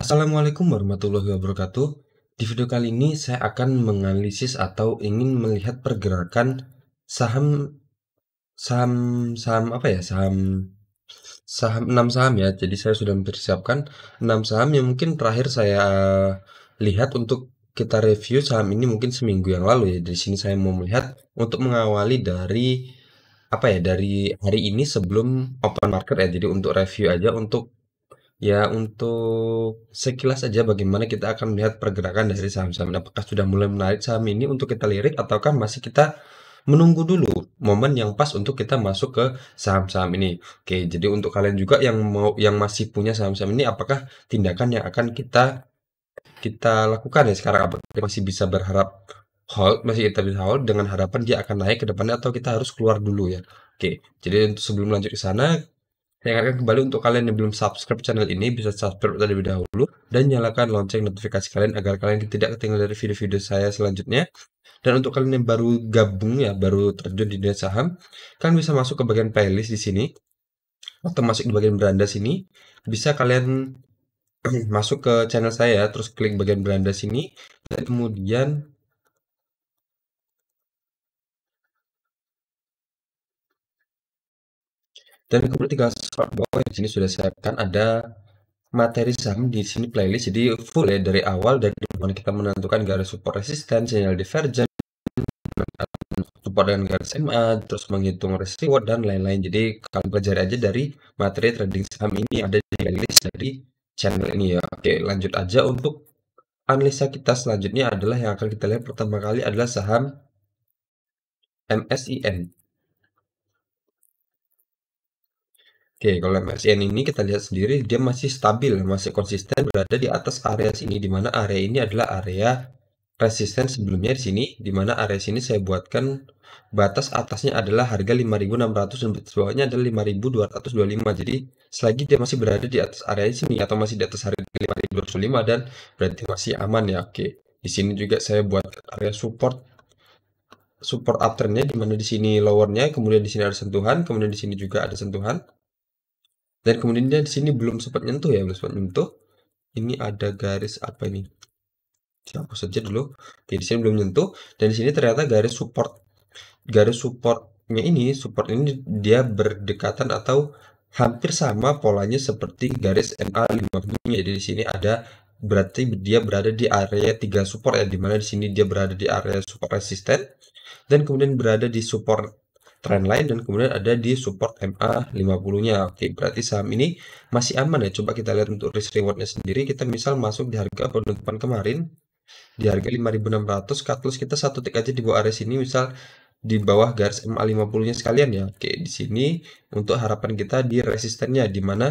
Assalamualaikum warahmatullahi wabarakatuh. Di video kali ini saya akan menganalisis atau ingin melihat pergerakan saham saham saham apa ya? Saham saham 6 saham ya. Jadi saya sudah mempersiapkan 6 saham yang mungkin terakhir saya lihat untuk kita review saham ini mungkin seminggu yang lalu ya. Di sini saya mau melihat untuk mengawali dari apa ya? Dari hari ini sebelum open market ya. Jadi untuk review aja untuk sekilas aja bagaimana kita akan melihat pergerakan dari saham-saham ini. Apakah sudah mulai menarik saham ini untuk kita lirik ataukah masih kita menunggu dulu momen yang pas untuk kita masuk ke saham-saham ini. Oke, jadi untuk kalian juga yang masih punya saham-saham ini, apakah tindakan yang akan kita kita lakukan ya sekarang? Apakah kita masih bisa berharap masih kita bisa hold dengan harapan dia akan naik ke depannya atau kita harus keluar dulu ya? Oke, jadi untuk sebelum lanjut ke sana, saya ingatkan kembali untuk kalian yang belum subscribe channel ini, bisa subscribe terlebih dahulu dan nyalakan lonceng notifikasi kalian agar kalian tidak ketinggalan dari video-video saya selanjutnya. Dan untuk kalian yang baru gabung ya, baru terjun di dunia saham, kalian bisa masuk ke bagian playlist di sini atau masuk di bagian beranda sini. Bisa kalian masuk ke channel saya, terus klik bagian beranda sini dan kemudian tinggal scroll bawah. Di sini sudah siapkan ada materi saham di sini playlist, jadi full ya dari awal, dari dimana kita menentukan garis support resisten, sinyal divergen, support dengan garis SMA, terus menghitung risk reward dan lain-lain. Jadi kalian pelajari aja dari materi trading saham ini ada di playlist dari channel ini ya. Oke, lanjut aja untuk analisa kita selanjutnya adalah yang akan kita lihat pertama kali adalah saham MSIN. Oke, kalau MSIN ini kita lihat sendiri dia masih stabil, masih konsisten berada di atas area sini, di mana area ini adalah area resisten sebelumnya di sini, di mana area sini saya buatkan batas atasnya adalah harga 5.600 dan batas bawahnya adalah 5.225. Jadi selagi dia masih berada di atas area sini atau masih di atas harga 5.225 dan berarti masih aman ya. Oke. Di sini juga saya buat area support support uptrendnya, di mana di sini lowernya, kemudian di sini ada sentuhan, kemudian di sini juga ada sentuhan. Dan kemudian dia di sini belum sempat nyentuh ya, belum sempat nyentuh. Ini ada garis apa ini? Hapus saja dulu. Oke, di sini belum nyentuh dan di sini ternyata support ini dia berdekatan atau hampir sama polanya seperti garis MA50-nya. Jadi di sini berarti dia berada di area 3 support ya, di mana di sini dia berada di area support resisten dan kemudian berada di support trendline dan kemudian ada di support MA50-nya. Oke, berarti saham ini masih aman ya. Coba kita lihat untuk risk rewardnya sendiri. Kita misal masuk di harga penutupan kemarin di harga 5.600, cut loss kita satu tick aja di bawah area sini, misal di bawah garis MA50-nya sekalian ya. Oke, di sini untuk harapan kita di resistennya, di mana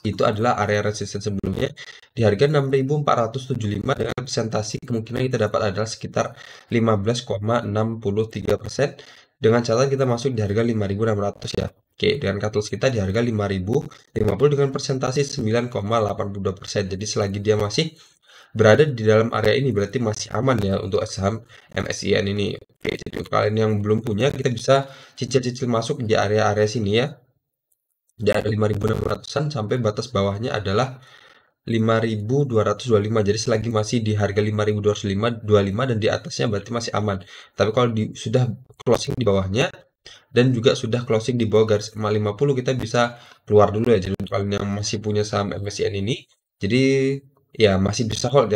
itu adalah area resisten sebelumnya di harga 6.475 dengan presentasi kemungkinan kita dapat adalah sekitar 15,63%, dengan catatan kita masuk di harga 5.600 ya. Oke, dengan cut loss kita di harga 5.050 dengan presentasi 9,82%. Jadi selagi dia masih berada di dalam area ini berarti masih aman ya untuk saham MSIN ini. Oke, jadi untuk kalian yang belum punya, kita bisa cicil-cicil masuk di area-area sini ya. Di area 5.600-an sampai batas bawahnya adalah 5.225. Jadi selagi masih di harga 5.225 dan di atasnya berarti masih aman. Tapi kalau sudah closing di bawahnya dan juga sudah closing di bawah garis 550, kita bisa keluar dulu ya. Jadi untuk kalian yang masih punya saham MSCI ini, jadi ya masih bisa hold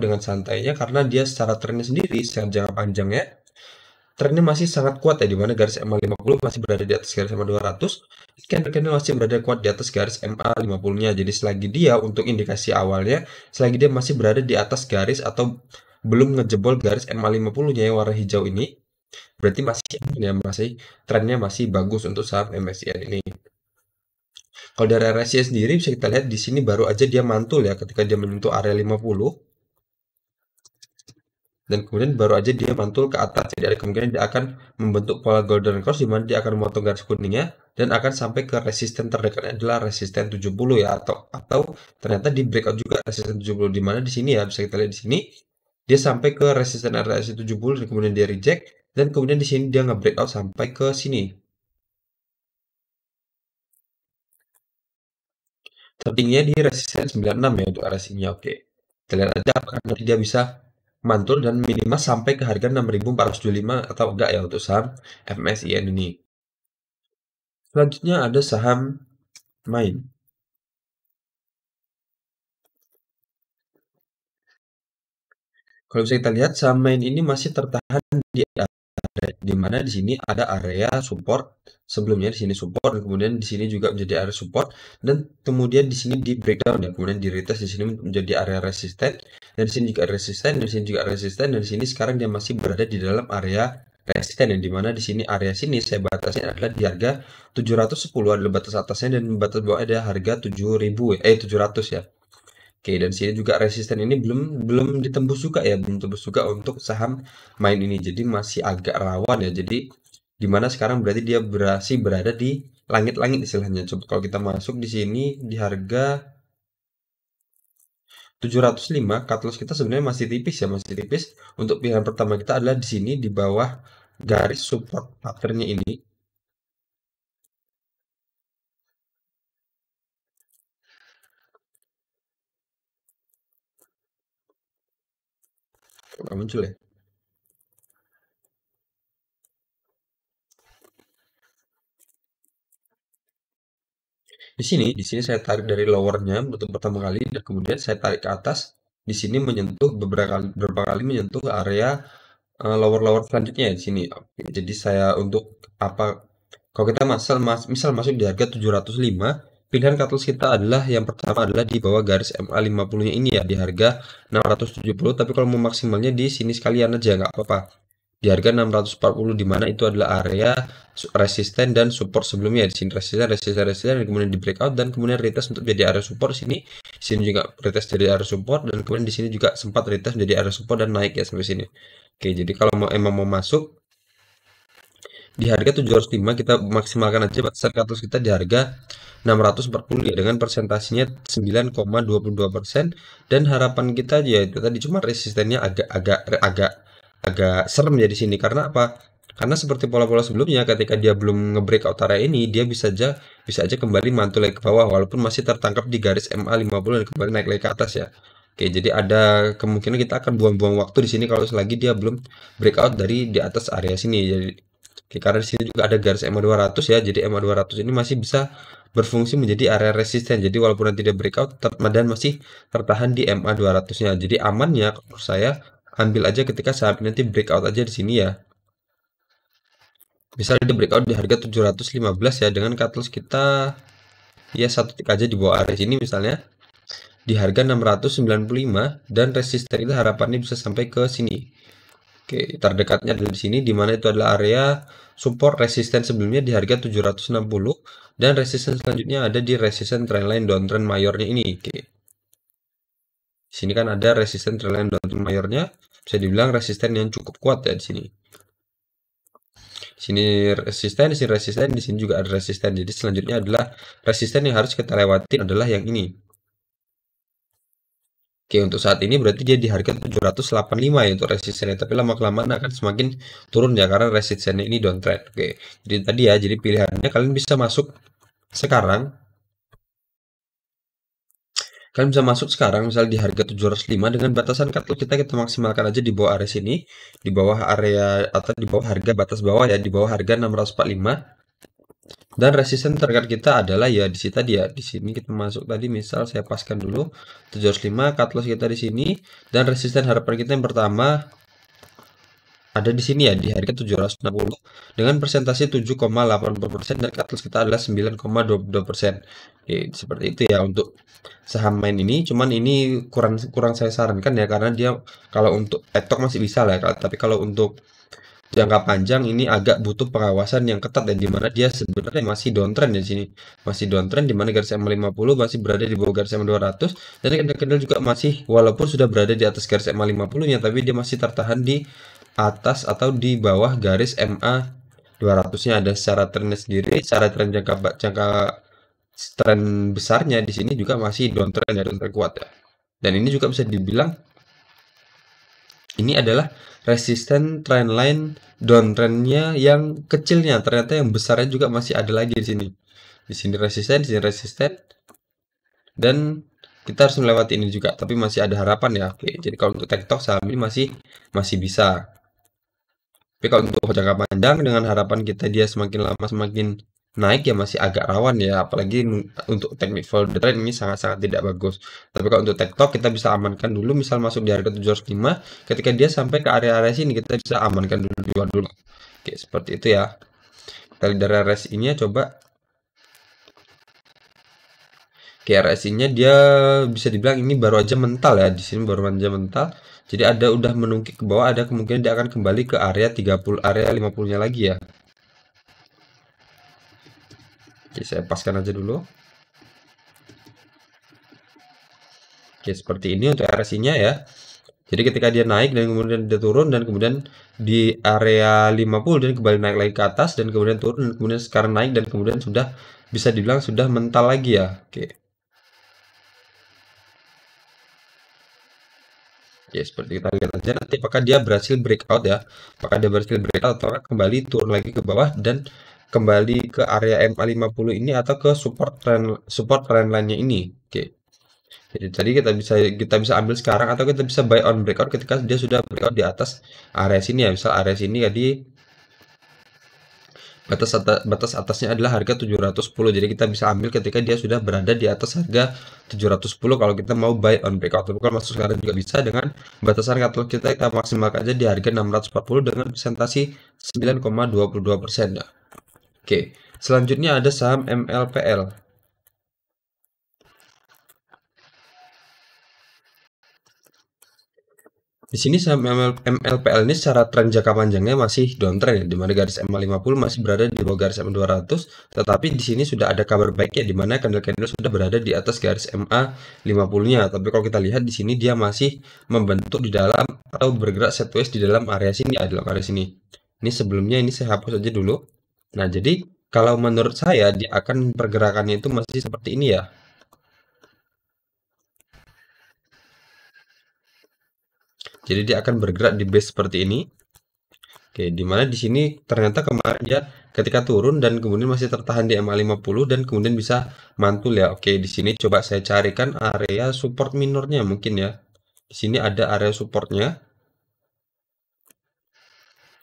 dengan santainya karena dia secara trennya sendiri, secara jangka panjangnya, trennya masih sangat kuat ya, di mana garis MA50 masih berada di atas garis MA200, candle masih berada kuat di atas garis MA50-nya. Jadi selagi dia untuk indikasi awalnya, selagi dia masih berada di atas garis atau belum ngejebol garis MA50-nya yang warna hijau ini, berarti masih aman ya, trennya masih bagus untuk saham MSCI ini. Kalau dari RSI sendiri bisa kita lihat di sini baru aja dia mantul ya ketika dia menyentuh area 50 dan kemudian baru aja dia mantul ke atas. Jadi ada kemungkinan dia akan membentuk pola golden cross di mana dia akan memotong garis kuningnya dan akan sampai ke resisten terdekatnya adalah resisten 70 ya, atau ternyata di breakout juga resisten 70, di mana di sini ya bisa kita lihat di sini dia sampai ke resisten RSI 70 dan kemudian dia reject dan kemudian di sini dia nge-breakout sampai ke sini. tertingginya di resisten 96 ya untuk RSI-nya. Oke. Kita lihat aja apakah nanti dia bisa mantul dan minimal sampai ke harga 6.425 atau enggak ya untuk saham MSIN ini. Selanjutnya ada saham Main. Kalau bisa kita lihat saham Main ini masih tertahan di di mana di sini ada area support, sebelumnya di sini support dan kemudian di sini juga menjadi area support dan kemudian di sini di breakdown ya, kemudian di retest di sini menjadi area resisten dan di sini juga resisten dan di sini juga resisten dan di sini sekarang dia masih berada di dalam area resisten yang dimana di sini area sini saya batasnya adalah di harga 710 adalah batas atasnya dan batas bawah ada harga 700 ya. Oke, dan sini juga resisten ini belum belum ditembus juga ya, belum tembus juga untuk saham Main ini. Jadi masih agak rawan ya. Jadi di mana sekarang berarti dia berhasil berada di langit-langit istilahnya. Coba kalau kita masuk di sini di harga 705, cut loss kita sebenarnya masih tipis ya, masih tipis. Untuk pilihan pertama kita adalah di sini di bawah garis support patternnya ini. Nggak muncul ya. Di sini saya tarik dari lowernya untuk pertama kali dan kemudian saya tarik ke atas. Di sini menyentuh beberapa kali menyentuh area lower-lower selanjutnya ya di sini. Oke, jadi saya untuk apa kalau kita misal masuk di harga 705, pilihan cut loss kita adalah yang pertama adalah di bawah garis MA 50-nya ini ya di harga 670, tapi kalau mau maksimalnya di sini sekalian aja nggak apa-apa di harga 640 di mana itu adalah area resisten dan support sebelumnya di sini resisten dan kemudian di breakout dan kemudian retest untuk jadi area support sini juga retest jadi area support dan kemudian di sini juga sempat retest jadi area support dan naik ya sampai sini. Oke, jadi kalau emang mau masuk di harga 705 kita maksimalkan aja batasan cut loss kita di harga 640 ya dengan persentasinya 9,22% dan harapan kita ya itu tadi cuma resistennya agak serem ya di sini karena apa? Karena seperti pola-pola sebelumnya ketika dia belum nge-breakout area ini dia bisa aja kembali mantul lagi ke bawah walaupun masih tertangkap di garis MA 50 dan kembali naik lagi ke atas ya. Oke, jadi ada kemungkinan kita akan buang-buang waktu di sini kalau selagi dia belum breakout dari di atas area sini. Jadi oke, karena di sini juga ada garis MA 200 ya. Jadi MA 200 ini masih bisa berfungsi menjadi area resisten. Jadi walaupun nanti dia breakout tetap dan masih tertahan di MA 200-nya. Jadi amannya menurut saya ambil aja ketika saat nanti breakout aja di sini ya. Misalnya dia breakout di harga 715 ya dengan cut loss kita ya satu tick aja di bawah area sini misalnya di harga 695 dan resisten itu harapannya bisa sampai ke sini. Oke, terdekatnya adalah di sini, di mana itu adalah area support resisten sebelumnya di harga 760 dan resisten selanjutnya ada di resisten trendline downtrend mayornya ini. Oke. Di sini kan ada resisten trendline downtrend mayornya, bisa dibilang resisten yang cukup kuat ya di sini. Di sini resisten, di sini juga ada resisten. Jadi selanjutnya adalah resisten yang harus kita lewati adalah yang ini. Oke, untuk saat ini berarti dia di harga 785 ya untuk resistennya, tapi lama-kelamaan akan semakin turun ya karena resistennya ini downtrend. Oke, jadi tadi ya, jadi pilihannya kalian bisa masuk sekarang. Kalian bisa masuk sekarang misal di harga 705 dengan batasan cut loss kita maksimalkan aja di bawah area sini, di bawah area atau di bawah harga batas bawah ya, di bawah harga 645. Dan resisten terdekat kita adalah ya di sini tadi ya. Di sini kita masuk tadi misal saya paskan dulu 705 cut loss kita di sini dan resisten harapan kita yang pertama ada di sini ya di harga 760 dengan persentase 7,80% dan cut loss kita adalah 9,22%. Oke, seperti itu ya untuk saham Main ini. Cuman ini kurang kurang saya sarankan ya karena dia kalau untuk etok masih bisa lah, tapi kalau untuk jangka panjang ini agak butuh pengawasan yang ketat dan di mana dia sebenarnya masih downtrend di sini. Masih downtrend di mana garis MA50 masih berada di bawah garis MA200 dan candle juga masih walaupun sudah berada di atas garis MA50-nya tapi dia masih tertahan di atas atau di bawah garis MA 200-nya ada secara trennya sendiri, secara tren jangka tren besarnya di sini juga masih downtrend ya, downtrend kuat ya. Dan ini juga bisa dibilang ini adalah resisten trendline downtrendnya yang kecilnya, ternyata yang besarnya juga masih ada lagi di sini. Di sini resisten, di sini resisten. dan kita harus melewati ini juga, tapi masih ada harapan ya. Oke, jadi kalau untuk TikTok saham ini masih masih bisa. Tapi kalau untuk jangka panjang dengan harapan kita dia semakin lama semakin naik ya masih agak rawan ya, apalagi untuk technical trend ini sangat-sangat tidak bagus. Tapi kalau untuk TikTok kita bisa amankan dulu, misal masuk di harga 705, ketika dia sampai ke area-area sini kita bisa amankan dulu jual dulu. Oke, seperti itu ya. Kita lihat dari RSI-nya coba. Oke, RSI-nya dia bisa dibilang ini baru aja mental ya, di sini baru aja mental. Jadi ada udah menungkik ke bawah, ada kemungkinan dia akan kembali ke area 30, area 50-nya lagi ya. Oke, saya paskan aja dulu. Oke, seperti ini untuk RSI-nya ya. Jadi ketika dia naik dan kemudian dia turun dan kemudian di area 50 dan kembali naik lagi ke atas dan kemudian turun dan kemudian sekarang naik dan kemudian sudah bisa dibilang sudah mental lagi ya. Oke. Ya, seperti kita lihat aja nanti apakah dia berhasil breakout ya. Apakah dia berhasil breakout atau kembali turun lagi ke bawah dan kembali ke area MA50 ini atau ke support trend line-nya ini. Oke. Jadi tadi kita bisa ambil sekarang atau kita bisa buy on breakout ketika dia sudah breakout di atas area sini ya. Misal area sini tadi batas atasnya adalah harga 710. Jadi kita bisa ambil ketika dia sudah berada di atas harga 710 kalau kita mau buy on breakout. Tapi kalau masuk sekarang juga bisa dengan batasan cut loss kita maksimalkan aja di harga 640 dengan presentasi 9,22% ya. Oke, selanjutnya ada saham MLPL. Di sini saham MLPL ini secara tren jangka panjangnya masih downtrend ya, di mana garis MA50 masih berada di bawah garis MA200, tetapi di sini sudah ada kabar baik ya, di mana candle-candle sudah berada di atas garis MA50-nya. Tapi kalau kita lihat di sini dia masih membentuk di dalam atau bergerak sideways di dalam area sini, ya, dalam area sini. Ini sebelumnya ini saya hapus aja dulu. Nah, jadi kalau menurut saya dia akan pergerakannya itu masih seperti ini ya. Jadi dia akan bergerak di base seperti ini. Oke, di mana di sini ternyata kemarin dia ketika turun dan kemudian masih tertahan di MA50 dan kemudian bisa mantul ya. Oke, di sini coba saya carikan area support minornya mungkin ya. Di sini ada area supportnya.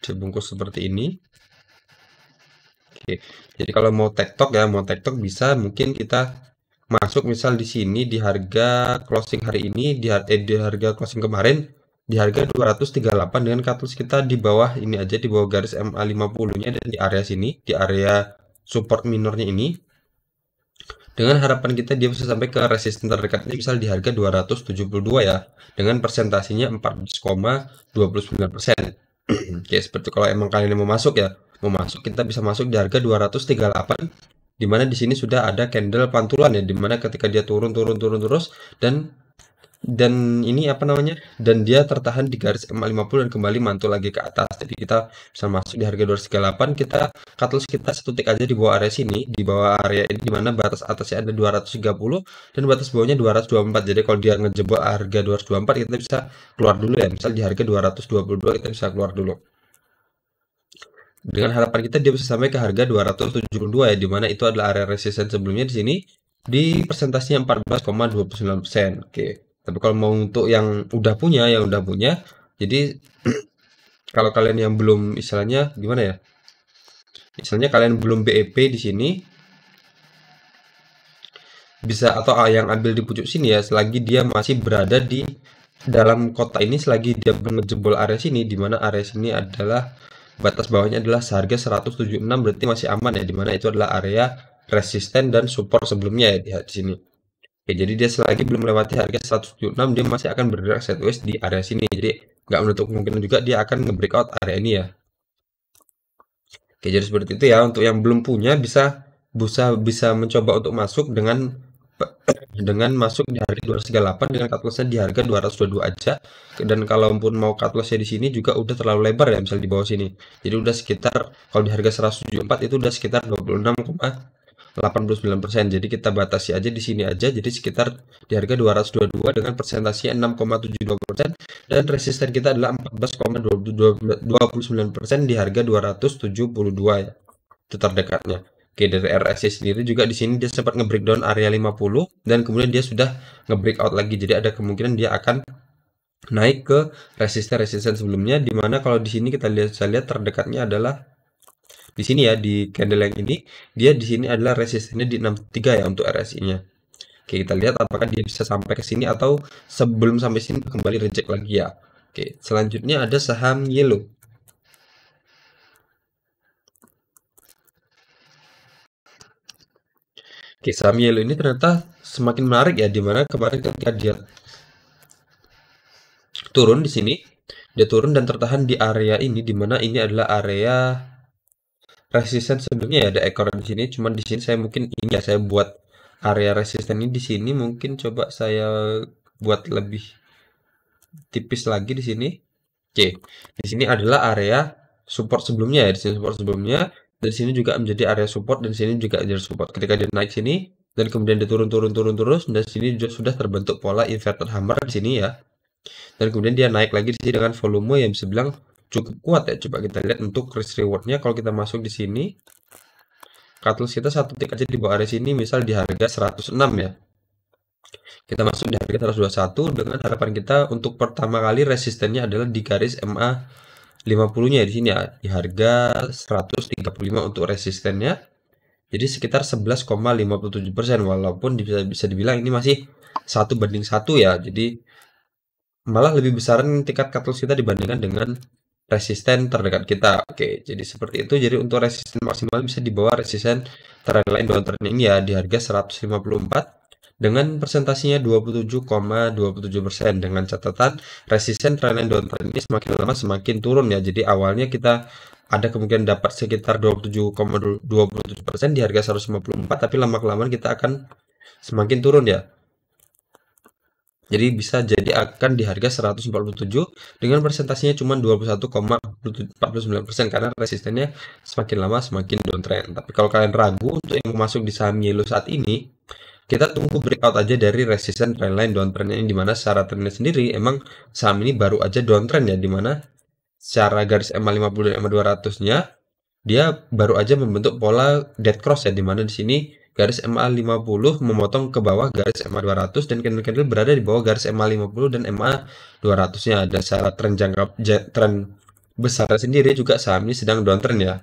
Dibungkus seperti ini. Oke, jadi kalau mau tektok ya, mau tektok bisa mungkin kita masuk misal di sini di harga closing hari ini di harga closing kemarin di harga 238 dengan cut loss kita di bawah ini aja di bawah garis MA50-nya dan di area sini di area support minornya ini dengan harapan kita dia bisa sampai ke resisten terdekatnya misal di harga 272 ya dengan persentasinya 14,29%. Oke, seperti kalau emang kalian mau masuk ya, mau masuk kita bisa masuk di harga 238 di mana di sini sudah ada candle pantulan ya, di mana ketika dia turun terus dan ini apa namanya? Dan dia tertahan di garis MA50 dan kembali mantul lagi ke atas. Jadi kita bisa masuk di harga 238, kita cut loss kita satu tick aja di bawah area sini, di bawah area ini di mana batas atasnya ada 230 dan batas bawahnya 224. Jadi kalau dia ngejebol harga 224 kita bisa keluar dulu ya. Misal di harga 222 kita bisa keluar dulu. Dengan harapan kita dia bisa sampai ke harga 272 ya, di mana itu adalah area resisten sebelumnya di sini di persentasinya 14,29%. Oke. Tapi kalau mau untuk yang udah punya, jadi kalau kalian yang belum istilahnya gimana ya? Istilahnya kalian belum BEP di sini bisa atau yang ambil di pucuk sini ya, selagi dia masih berada di dalam kota ini, selagi dia menjebol area sini, di mana area sini adalah batas bawahnya adalah seharga 176 berarti masih aman ya, dimana itu adalah area resisten dan support sebelumnya ya di sini. Oke, jadi dia selagi belum melewati harga 176 dia masih akan bergerak sideways di area sini. Jadi nggak menutup kemungkinan juga dia akan nge-breakout area ini ya. Oke, jadi seperti itu ya. Untuk yang belum punya bisa bisa bisa mencoba untuk masuk dengan masuk di harga 238 dengan cut loss-nya di harga 222 aja. Dan kalaupun mau cut loss-nya di sini juga udah terlalu lebar ya, misal di bawah sini. Jadi udah sekitar kalau di harga 174 itu udah sekitar 26,89%. Jadi kita batasi aja di sini aja. Jadi sekitar di harga 222 dengan persentasinya 6,72% dan resisten kita adalah 14,29% di harga 272 ya. Itu terdekatnya. Oke, dari RSI sendiri juga di sini dia sempat nge-breakdown area 50 dan kemudian dia sudah nge-breakout lagi. Jadi ada kemungkinan dia akan naik ke resisten sebelumnya, di mana kalau di sini kita lihat, saya lihat terdekatnya adalah di sini ya, di candle yang ini dia di sini adalah resistennya di 63 ya untuk RSI-nya. Oke, kita lihat apakah dia bisa sampai ke sini atau sebelum sampai sini kembali reject lagi ya. Oke, selanjutnya ada saham Yellow. Oke, saham Yellow ini ternyata semakin menarik ya, dimana kemarin ketika dia turun di sini, dia turun dan tertahan di area ini, dimana ini adalah area resisten sebelumnya ya, ada ekor di sini. Cuman di sini saya mungkin ini ya, saya buat area resisten ini di sini mungkin coba saya buat lebih tipis lagi di sini. Oke, di sini adalah area support sebelumnya ya, di sini support sebelumnya, dan di sini juga menjadi area support dan di sini juga jadi support. Ketika dia naik sini dan kemudian dia turun terus dan di sini juga sudah terbentuk pola inverted hammer di sini ya. Dan kemudian dia naik lagi di sini dengan volume yang bisa bilang cukup kuat ya. Coba kita lihat untuk risk rewardnya kalau kita masuk di sini. Cut loss kita satu tick aja di bawah area sini, misal di harga 106 ya. Kita masuk di harga 121 dengan harapan kita untuk pertama kali resistennya adalah di garis MA 50-nya di sini ya, di harga 135 untuk resistennya. Jadi sekitar 11,57%, walaupun bisa dibilang ini masih 1:1 ya. Jadi malah lebih besaran tingkat cut loss kita dibandingkan dengan resisten terdekat kita. Oke, jadi seperti itu. Jadi untuk resisten maksimal bisa di bawah resisten trendline downtrend ini ya, di harga 154 dengan presentasinya 27,27%, dengan catatan resisten trendline downtrend ini semakin lama semakin turun ya. Jadi awalnya kita ada kemungkinan dapat sekitar 27,27% di harga 154, tapi lama-kelamaan kita akan semakin turun ya. Jadi bisa jadi akan di harga 147 dengan presentasinya cuma 21,49% karena resistennya semakin lama semakin downtrend. Tapi kalau kalian ragu untuk yang masuk di saham Yellow saat ini, kita tunggu breakout aja dari resisten trendline downtrend ini, dimana secara trendnya sendiri emang saham ini baru aja downtrend ya, dimana secara garis MA50 dan MA200-nya dia baru aja membentuk pola dead cross ya, dimana di sini garis MA50 memotong ke bawah garis MA200 dan candle-candle berada di bawah garis MA50 dan MA200-nya. Dan secara tren besar sendiri juga saham ini sedang downtrend ya.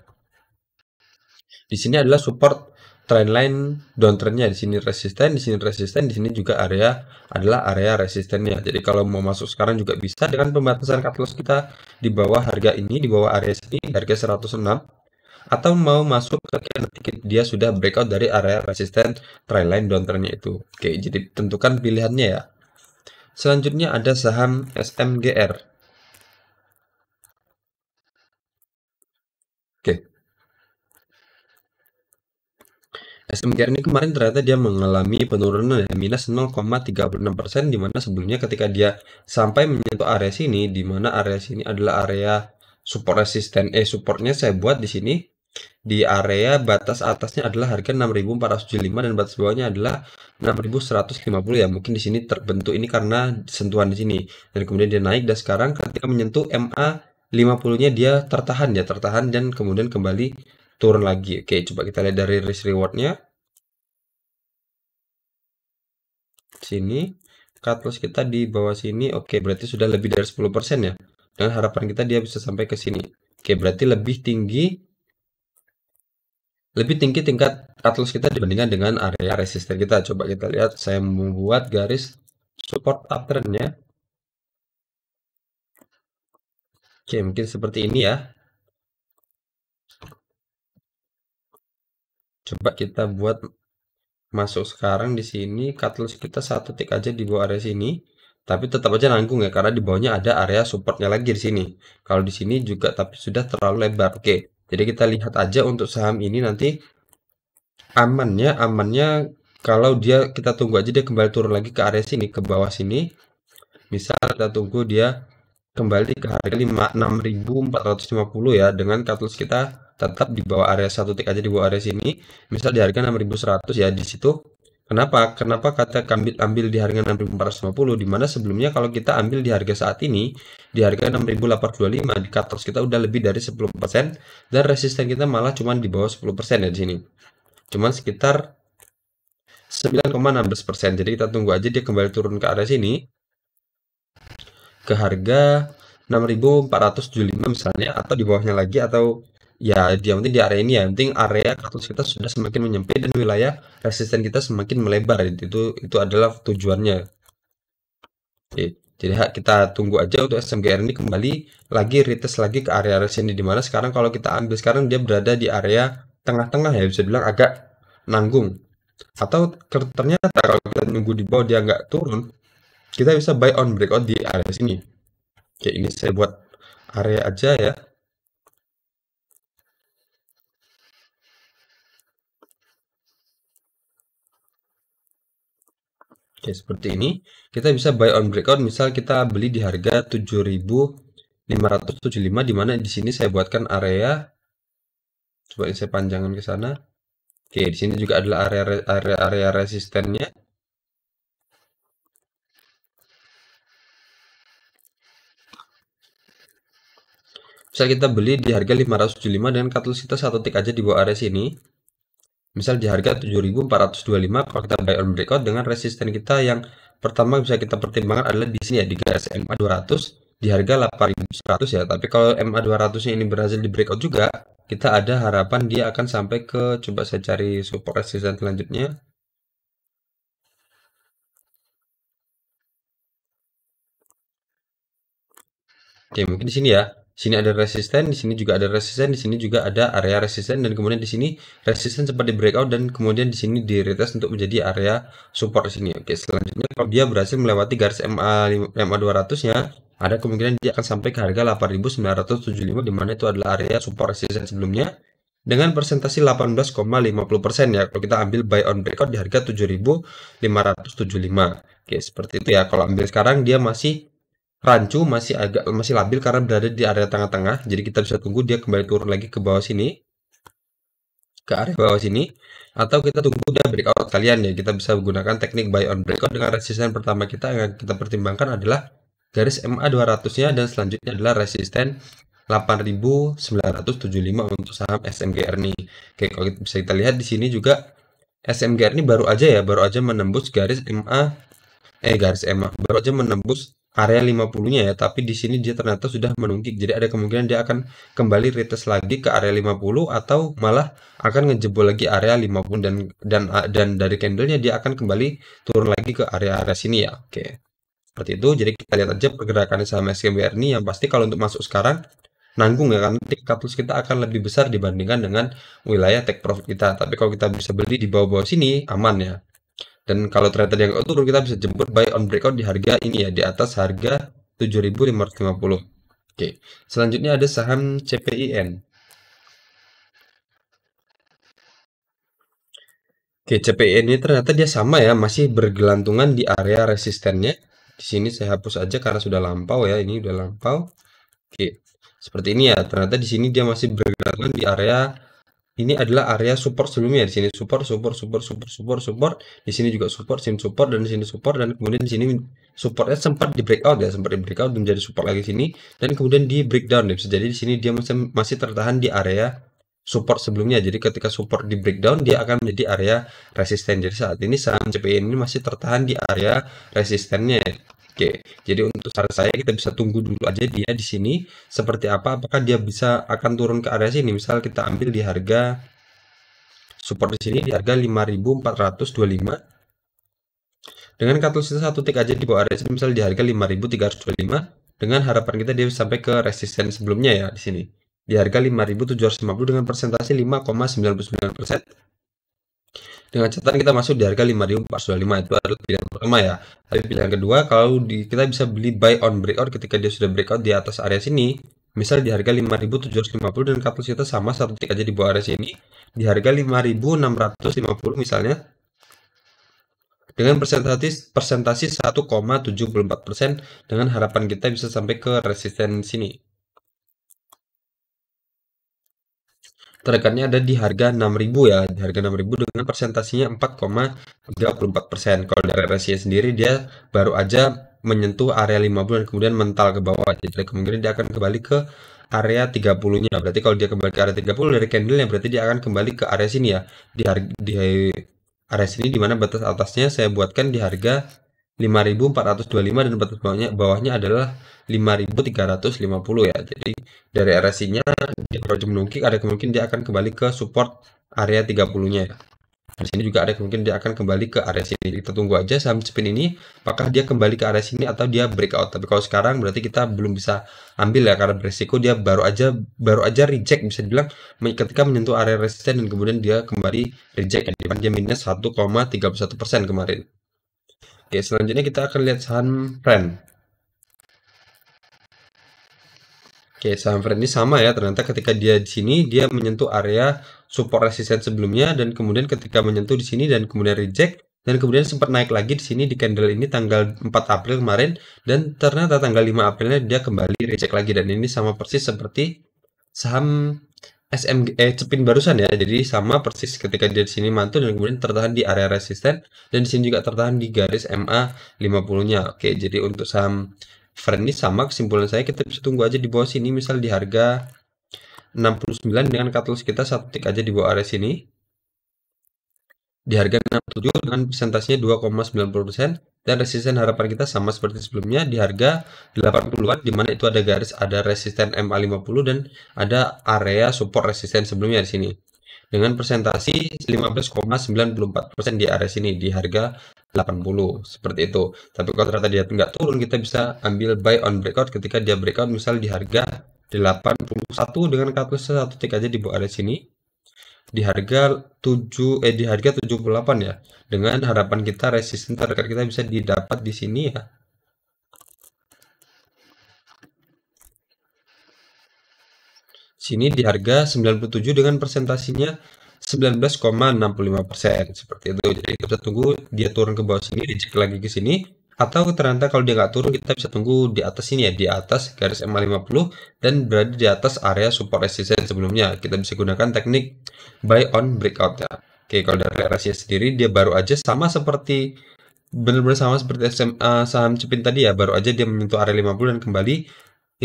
Di sini adalah support trendline downtrendnya, di sini resisten, di sini resisten, di sini juga adalah area resistennya. Jadi kalau mau masuk sekarang juga bisa dengan pembatasan cut loss kita di bawah harga ini, di bawah area sini, harga 106, atau mau masuk ketika dia sudah breakout dari area resisten trendline downtrendnya itu. Oke, jadi tentukan pilihannya ya. Selanjutnya ada saham SMGR. Oke, SMGR ini kemarin ternyata dia mengalami penurunan ya, minus 0,36%, di mana sebelumnya ketika dia sampai menyentuh area sini, di mana area sini adalah area support resisten, supportnya saya buat di sini. Di area batas atasnya adalah harga 6.475 dan batas bawahnya adalah 6.150 ya. Mungkin di sini terbentuk ini karena sentuhan di sini. Dan kemudian dia naik dan sekarang ketika menyentuh MA 50-nya dia tertahan dan kemudian kembali turun lagi. Oke, coba kita lihat dari risk rewardnya. Sini cut loss kita di bawah sini. Oke, berarti sudah lebih dari 10% ya. Dan harapan kita dia bisa sampai ke sini. Oke, berarti lebih tinggi tingkat cut loss kita dibandingkan dengan area resisten kita. Coba kita lihat, saya membuat garis support uptrendnya. Oke, mungkin seperti ini ya. Coba kita buat masuk sekarang di sini, cut loss kita satu tick aja di bawah area sini. Tapi tetap aja nanggung ya, karena di bawahnya ada area supportnya lagi di sini. Kalau di sini juga, tapi sudah terlalu lebar. Oke, jadi kita lihat aja untuk saham ini nanti amannya kalau kita tunggu aja dia kembali turun lagi ke area sini, ke bawah sini. Misal kita tunggu dia kembali ke harga 6.450 ya, dengan cut loss kita tetap di bawah area satu tick aja di bawah area sini. Misal di harga 6.100 ya, di situ. Kenapa kata ambil di harga 6.450, dimana sebelumnya kalau kita ambil di harga saat ini di harga 6.825, di cut loss kita udah lebih dari 10% dan resisten kita malah cuma di bawah 10% ya di sini. cuman sekitar 9,16%. Jadi kita tunggu aja dia kembali turun ke area sini, ke harga 6.475 misalnya, atau di bawahnya lagi, atau ya dia penting di area ini ya, penting area katus kita sudah semakin menyempit dan wilayah resisten kita semakin melebar. Itu adalah tujuannya. Oke, jadi kita tunggu aja untuk SMGR ini kembali lagi retest lagi ke area sini, dimana sekarang kalau kita ambil sekarang dia berada di area tengah-tengah ya, bisa bilang agak nanggung. Atau ternyata kalau kita nunggu di bawah dia nggak turun, kita bisa buy on breakout di area sini. Oke, ini saya buat area aja ya. Oke, seperti ini. Kita bisa buy on breakout, misal kita beli di harga 7.575, di mana di sini saya buatkan area. Coba saya panjangkan ke sana. Oke, di sini juga adalah area resistennya. Misal kita beli di harga 575 dengan cut loss kita satu tick aja di bawah area sini. Misal di harga 7.425, kalau kita buy on breakout dengan resisten kita yang pertama bisa kita pertimbangkan adalah di sini ya, di garis MA 200 di harga 8.100 ya. Tapi kalau MA 200-nya ini berhasil di breakout juga, kita ada harapan dia akan sampai ke, coba saya cari support resisten selanjutnya. Oke, mungkin di sini ya. Sini ada resisten, di sini juga ada resisten, di sini juga ada area resisten, dan kemudian di sini resisten sempat di breakout, dan kemudian di sini di retest untuk menjadi area support di sini. Oke, selanjutnya kalau dia berhasil melewati garis MA 200-nya, ada kemungkinan dia akan sampai ke harga 8.975, di mana itu adalah area support resisten sebelumnya dengan persentase 18,50% ya. Kalau kita ambil buy on breakout di harga 7.575. Oke, seperti itu ya. Kalau ambil sekarang dia masih rancu, masih labil karena berada di area tengah-tengah. Jadi kita bisa tunggu dia kembali turun lagi ke bawah sini, ke area bawah sini, atau kita tunggu dia breakout kalian ya. Kita bisa menggunakan teknik buy on breakout dengan resisten pertama kita yang kita pertimbangkan adalah garis MA 200-nya, dan selanjutnya adalah resisten 8.975 untuk saham SMGR nih. Oke, kalau bisa kita lihat di sini juga SMGR ini baru aja menembus garis MA baru aja menembus area 50-nya ya, tapi di sini dia ternyata sudah menunggik. Jadi ada kemungkinan dia akan kembali retest lagi ke area 50, atau malah akan ngejebol lagi area 50, dan dari candlenya dia akan kembali turun lagi ke area-area sini ya. Oke. Seperti itu. Jadi kita lihat aja pergerakan saham SMBR ini. Yang pasti kalau untuk masuk sekarang nanggung ya, karena cut loss kita akan lebih besar dibandingkan dengan wilayah take profit kita. Tapi kalau kita bisa beli di bawah-bawah sini aman ya. Dan kalau ternyata dia nggak turun, kita bisa jemput buy on breakout di harga ini ya, di atas harga 7.550. Oke, selanjutnya ada saham CPIN. Oke, CPIN ini ternyata dia sama ya, masih bergelantungan di area resistennya. Di sini saya hapus aja karena sudah lampau ya, ini udah lampau. Oke, seperti ini ya. Ternyata di sini dia masih bergelantungan di area. Ini adalah area support sebelumnya. Di sini support. Di sini juga support, dan di sini support, dan kemudian di sini supportnya sempat di breakout ya, sempat di breakout dan menjadi support lagi sini, dan kemudian di breakdown. Bisa jadi di sini dia masih tertahan di area support sebelumnya. Jadi ketika support di breakdown, dia akan menjadi area resisten. Jadi saat ini saham CPIN ini masih tertahan di area resistennya. Oke, jadi untuk saran saya kita bisa tunggu dulu aja dia di sini seperti apa. Apakah dia bisa akan turun ke area sini? Misal kita ambil di harga support di sini di harga 5.425. Dengan cut loss satu tick aja di bawah area sini, misal di harga 5.325, dengan harapan kita dia sampai ke resisten sebelumnya ya di sini. Di harga 5.750 dengan persentase 5,99%. Dengan catatan kita masuk di harga 5.425, itu adalah pilihan pertama ya. Tapi pilihan kedua, kalau kita bisa beli buy on breakout ketika dia sudah breakout di atas area sini, misal di harga 5.750 dan cut loss kita sama satu tick aja di bawah area sini, di harga 5.650 misalnya, dengan persentase 1,74%, dengan harapan kita bisa sampai ke resisten sini. Tarikannya ada di harga 6.000 ya, di harga 6.000 dengan persentasenya 4,34%. Kalau dari RSI sendiri dia baru aja menyentuh area 50 dan kemudian mental ke bawah. Jadi kemungkinan dia akan kembali ke area 30-nya. Berarti kalau dia kembali ke area 30 dari candle-nya berarti dia akan kembali ke area sini ya. Di area sini di mana batas atasnya saya buatkan di harga 5.425 dan batas bawahnya adalah 5.350 ya. Jadi dari area sini dia kalau menungkik ada kemungkinan dia akan kembali ke support area 30-nya ya. Di sini juga ada kemungkinan dia akan kembali ke area sini. Kita tunggu aja saham Cepin ini apakah dia kembali ke area sini atau dia breakout. Tapi kalau sekarang berarti kita belum bisa ambil ya karena beresiko dia baru aja reject bisa dibilang ketika menyentuh area resisten dan kemudian dia kembali reject ya. Dia minus 1,31% kemarin. Oke, selanjutnya kita akan lihat saham Friend. Oke, saham Friend ini sama ya. Ternyata ketika dia di sini dia menyentuh area support resisten sebelumnya dan kemudian ketika menyentuh di sini dan kemudian reject dan kemudian sempat naik lagi di sini di candle ini tanggal 4 April kemarin dan ternyata tanggal 5 Aprilnya dia kembali reject lagi dan ini sama persis seperti saham Cepin barusan ya. Jadi sama persis ketika dia di sini mantul dan kemudian tertahan di area resisten dan di sini juga tertahan di garis MA 50-nya. Oke, jadi untuk saham Friend ini sama kesimpulan saya kita bisa tunggu aja di bawah sini misal di harga 69 dengan cut loss kita satu tick aja di bawah area sini. Di harga 67 dengan persentasenya 2,90% dan resisten harapan kita sama seperti sebelumnya di harga 80-an di mana itu ada garis ada resisten MA50 dan ada area support resisten sebelumnya di sini. Dengan presentasi 15,94% di area sini di harga 80 seperti itu. Tapi kalau ternyata dia nggak turun kita bisa ambil buy on breakout ketika dia breakout misal di harga 81 dengan cut loss satu tick aja di bawah area sini di harga 78 ya. Dengan harapan kita resisten terdekat kita bisa didapat di sini ya. Sini di harga 97 dengan presentasinya 19,65% seperti itu. Jadi kita bisa tunggu dia turun ke bawah sini, dicek lagi ke sini. Atau ternyata kalau dia nggak turun kita bisa tunggu di atas sini ya, di atas garis MA50 dan berada di atas area support resistance sebelumnya. Kita bisa gunakan teknik buy on breakout ya. Oke, kalau dari RSI sendiri dia baru aja sama seperti benar-benar sama seperti saham Cepin tadi ya, baru aja dia menyentuh area 50 dan kembali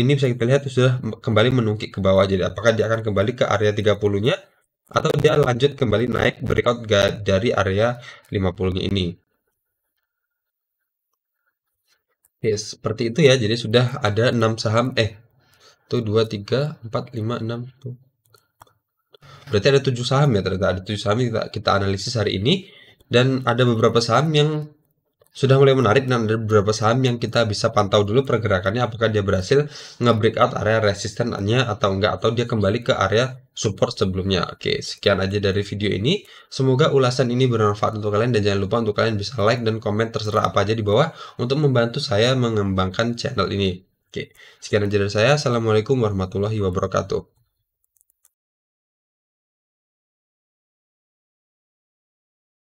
ini bisa kita lihat sudah kembali menungkik ke bawah. Jadi apakah dia akan kembali ke area 30-nya atau dia lanjut kembali naik breakout dari area 50-nya ini. Ya, seperti itu ya. Jadi sudah ada 6 saham tuh 2 3 4 5 6 tuh. Berarti ada 7 saham ya, ternyata ada 7 saham yang kita analisis hari ini dan ada beberapa saham yang sudah mulai menarik dan ada beberapa saham yang kita bisa pantau dulu pergerakannya apakah dia berhasil nge-breakout area resistennya atau enggak atau dia kembali ke area support sebelumnya. Oke, sekian aja dari video ini. Semoga ulasan ini bermanfaat untuk kalian dan jangan lupa untuk kalian bisa like dan komen terserah apa aja di bawah untuk membantu saya mengembangkan channel ini. Oke, sekian aja dari saya. Assalamualaikum warahmatullahi wabarakatuh.